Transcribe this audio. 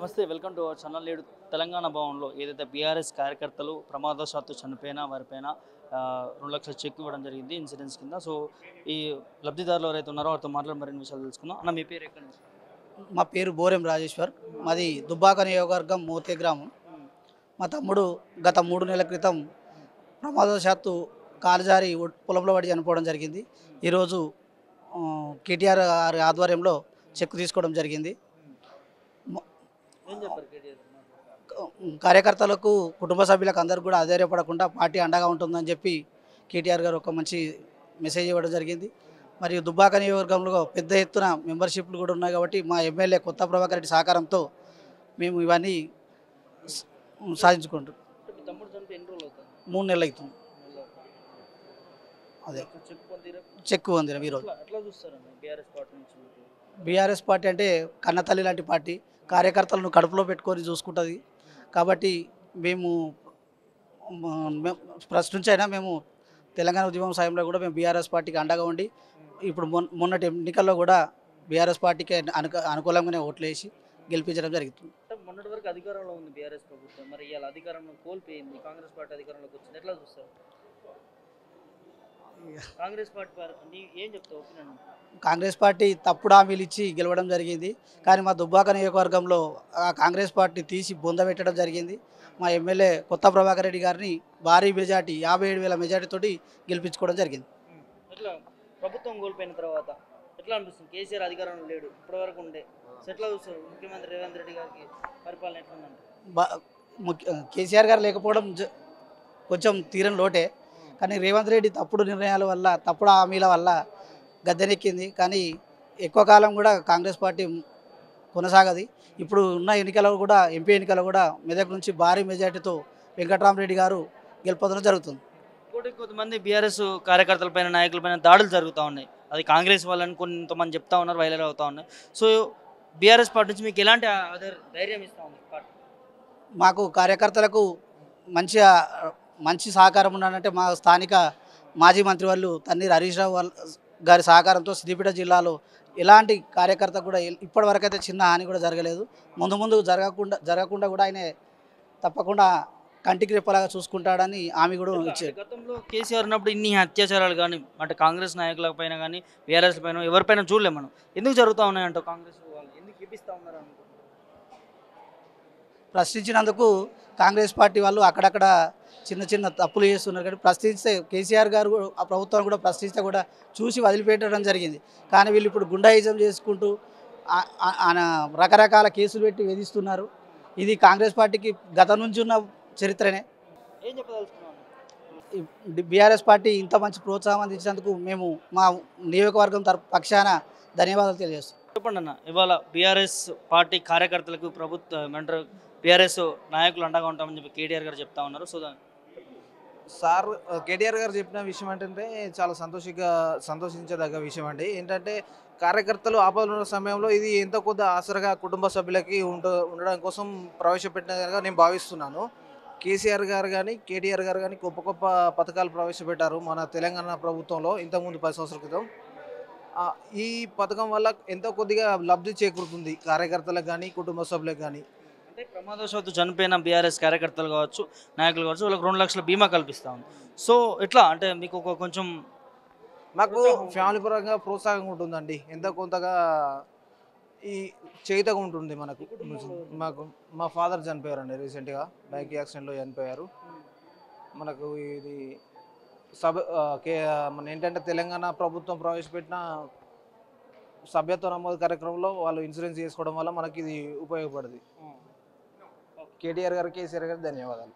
నమస్తే, welcome to our channel. నేడు తెలంగాణ భవన్లో ఏదైతే బీఆర్ఎస్ కార్యకర్తలు ప్రమాదవశాత్తు చనిపోయినా వారిపైన 2 లక్షల చెక్ ఇవ్వడం జరిగింది ఇన్సూరెన్స్ కింద. సో ఈ లబ్ధిదారులు ఎవరైతే ఉన్నారో వారితో మాట్లాడి మరిన్ని విషయాలు తెలుసుకుందాం. అన్న, మీ పేరు ఎక్కడి నుంచి? మా పేరు బోరెం రాజేశ్వర్. మాది దుబ్బాక నియోజకవర్గం మోతే గ్రామం. మా తమ్ముడు గత 3 నెలల క్రితం ప్రమాదవశాత్తు కాలు జారి పొలంలో పడి చనిపోవడం జరిగింది. ఈరోజు కేటీఆర్ గారి ఆధ్వర్యంలో చెక్ తీసుకోవడం జరిగింది. ఏం చెప్పారు కేటీఆర్? కార్యకర్తలకు, కుటుంబ సభ్యులకు అందరికీ కూడా ఆధారపడకుండా పార్టీ అండగా ఉంటుందని చెప్పి కేటీఆర్ గారు ఒక మంచి మెసేజ్ ఇవ్వడం జరిగింది. మరియు దుబ్బాక నియోజకవర్గంలో పెద్ద ఎత్తున మెంబర్షిప్లు కూడా ఉన్నాయి కాబట్టి మా ఎమ్మెల్యే కొత్త ప్రభాకర్ రెడ్డి సహకారంతో మేము ఇవన్నీ సాధించుకుంటాం. మీ తమ్ముడు చనిపోయి ఎన్ని రోజులు అవుతుంది? 3 నెలలు అవుతుంది. అదే చెక్ పొందిరా? చెక్ ఉంది ఈరోజు. ఎట్లా చూస్తారండి బీఆర్ఎస్ పార్టీ నుంచి? బీఆర్ఎస్ పార్టీ అంటే కన్నతల్లి లాంటి పార్టీ, కార్యకర్తలను కడుపులో పెట్టుకొని చూసుకుంటుంది. కాబట్టి మేము ఫస్ట్ నుంచి అయినా మేము తెలంగాణ ఉద్యమం సమయంలో కూడా మేము బీఆర్ఎస్ పార్టీకి అండగా ఉండి ఇప్పుడు మొన్నటి ఎన్నికల్లో కూడా బీఆర్ఎస్ పార్టీకి అనుకూలంగానే ఓట్లు వేసి గెలిపించడం జరుగుతుంది. మొన్నటి వరకు అధికారంలో ఉంది బీఆర్ఎస్ ప్రభుత్వం, మరి ఇవాళ అధికారంలో కోల్పోయింది, కాంగ్రెస్ పార్టీ అధికారంలోకి వచ్చింది, ఎట్లా చూస్తారు? కాంగ్రెస్ పార్టీ ఏం చెప్తావు ఒపీనియన్? కాంగ్రెస్ పార్టీ తప్పుడు హామీలు ఇచ్చి గెలవడం జరిగింది. కానీ మా దుబ్బాక నియోజకవర్గంలో ఆ కాంగ్రెస్ పార్టీ తీసి బొందబెట్టడం జరిగింది. మా ఎమ్మెల్యే కొత్త ప్రభాకర్ రెడ్డి గారిని భారీ మెజార్టీ 57,000 మెజార్టీతోటి గెలిపించుకోవడం జరిగింది. ఎట్లా ప్రభుత్వం కోల్పోయిన తర్వాత ఎట్లా అనిపిస్తుంది? కేసీఆర్ అధికారంలో లేడు, ఇప్పటివరకు ఉండే. ఎట్లా చూస్తారు ముఖ్యమంత్రి రేవంత్ రెడ్డి గారికి పరిపాలన ఎట్లుందంటే? కేసీఆర్ గారు లేకపోవడం కొంచెం తీరని లోటే. కానీ రేవంత్ రెడ్డి తప్పుడు నిర్ణయాల వల్ల, తప్పుడు హామీల వల్ల గద్దెనెక్కింది. కానీ ఎక్కువ కాలం కూడా కాంగ్రెస్ పార్టీ కొనసాగది. ఇప్పుడు ఉన్న ఎన్నికల్లో కూడా, ఎంపీ ఎన్నికల్లో కూడా మెదక్ నుంచి భారీ మెజార్టీతో వెంకట్రామరెడ్డి గారు గెలుపొందడం జరుగుతుంది. కొంతమంది బీఆర్ఎస్ కార్యకర్తలపైన, నాయకులపైన దాడులు జరుగుతూ ఉన్నాయి. అది కాంగ్రెస్ వాళ్ళని కొంతమంది చెప్తా ఉన్నారు, వైరల్ అవుతూ ఉన్నాయి. సో బీఆర్ఎస్ పార్టీ నుంచి మీకు ఎలాంటి ధైర్యం ఇస్తూ ఉంది పార్టీ? మాకు కార్యకర్తలకు మంచి సహకారం ఉన్నాడంటే మా స్థానిక మాజీ మంత్రి వాళ్ళు తన్నీర్ హరీష్ రావు గారి సహకారంతో సిద్దిపేట జిల్లాలో ఎలాంటి కార్యకర్త కూడా ఇప్పటివరకు అయితే చిన్న హాని కూడా జరగలేదు. ముందు జరగకుండా కూడా ఆయన తప్పకుండా కంటికి రెప్పలాగా చూసుకుంటాడని హామీ కూడా ఇచ్చారు. గతంలో కేసీఆర్ ఉన్నప్పుడు ఇన్ని అత్యాచారాలు కానీ అంటే కాంగ్రెస్ నాయకుల పైన కానీ బీఆర్ఎస్ పైన ఎవరిపైన చూడలేము మనం. ఎందుకు జరుగుతూ ఉన్నాయంట? కాంగ్రెస్ వాళ్ళు ఎందుకు చూపిస్తూ ఉన్నారు అనుకుంటున్నారు? ప్రశ్నించినందుకు కాంగ్రెస్ పార్టీ వాళ్ళు అక్కడక్కడ చిన్న తప్పులు చేస్తున్నారు. కానీ ప్రశ్నిస్తే కేసీఆర్ గారు ఆ ప్రభుత్వాన్ని కూడా ప్రశ్నిస్తే కూడా చూసి వదిలిపెట్టడం జరిగింది. కానీ వీళ్ళు ఇప్పుడు గుండాయిజం చేసుకుంటూ రకరకాల కేసులు పెట్టి వేధిస్తున్నారు. ఇది కాంగ్రెస్ పార్టీకి గతం నుంచి ఉన్న చరిత్రనే. ఏం చెప్పదలుచుకున్నాను? బీఆర్ఎస్ పార్టీ ఇంత మంచి ప్రోత్సాహం అందించినందుకు మేము మా నియోజకవర్గం పక్షాన ధన్యవాదాలు తెలియజేస్తాం. చెప్పండి అన్న, ఇవాళ బీఆర్ఎస్ పార్టీ కార్యకర్తలకు ప్రభుత్వం బీఆర్ఎస్ నాయకులు అండగా ఉంటామని చెప్పి కేటీఆర్ గారు చెప్తా ఉన్నారు. సో సార్ కేటీఆర్ గారు చెప్పిన విషయం ఏంటంటే చాలా సంతోషించదగ్గ విషయం అండి. ఏంటంటే కార్యకర్తలు ఆపదలు ఉన్న సమయంలో ఇది ఎంతో కొద్ది ఆసరగా కుటుంబ సభ్యులకి ఉండడం కోసం ప్రవేశపెట్టినగా నేను భావిస్తున్నాను. కేసీఆర్ గారు కానీ కేటీఆర్ గారు కానీ గొప్ప పథకాలు ప్రవేశపెట్టారు మన తెలంగాణ ప్రభుత్వంలో ఇంతకుముందు 10 సంవత్సరాల క్రితం. ఈ పథకం వల్ల ఎంతో కొద్దిగా లబ్ధి చేకూరుతుంది కార్యకర్తలకు కానీ కుటుంబ సభ్యులకు కానీ. అంటే ప్రమాదవశాత్తు చనిపోయిన బీఆర్ఎస్ కార్యకర్తలు కావచ్చు, నాయకులు కావచ్చు, వాళ్ళకి 2 లక్షల బీమా కల్పిస్తూ ఉంది. సో ఎట్లా అంటే మీకు కొంచెం మాకు ఫ్యామిలీ పరంగా ప్రోత్సాహంగా ఉంటుందండి. ఎంతో కొంతగా ఈ చేతగా ఉంటుంది మాకు. మా ఫాదర్ చనిపోయారండి రీసెంట్గా, బైక్ యాక్సిడెంట్లో చనిపోయారు. మనకు ఇది మన ఏంటంటే తెలంగాణ ప్రభుత్వం ప్రవేశపెట్టిన సభ్యత్వ నమోదు కార్యక్రమంలో వాళ్ళు ఇన్సూరెన్స్ చేసుకోవడం వల్ల మనకి ఇది ఉపయోగపడుతుంది. కేటీఆర్ గారు, కేసీఆర్ గారికి ధన్యవాదాలు.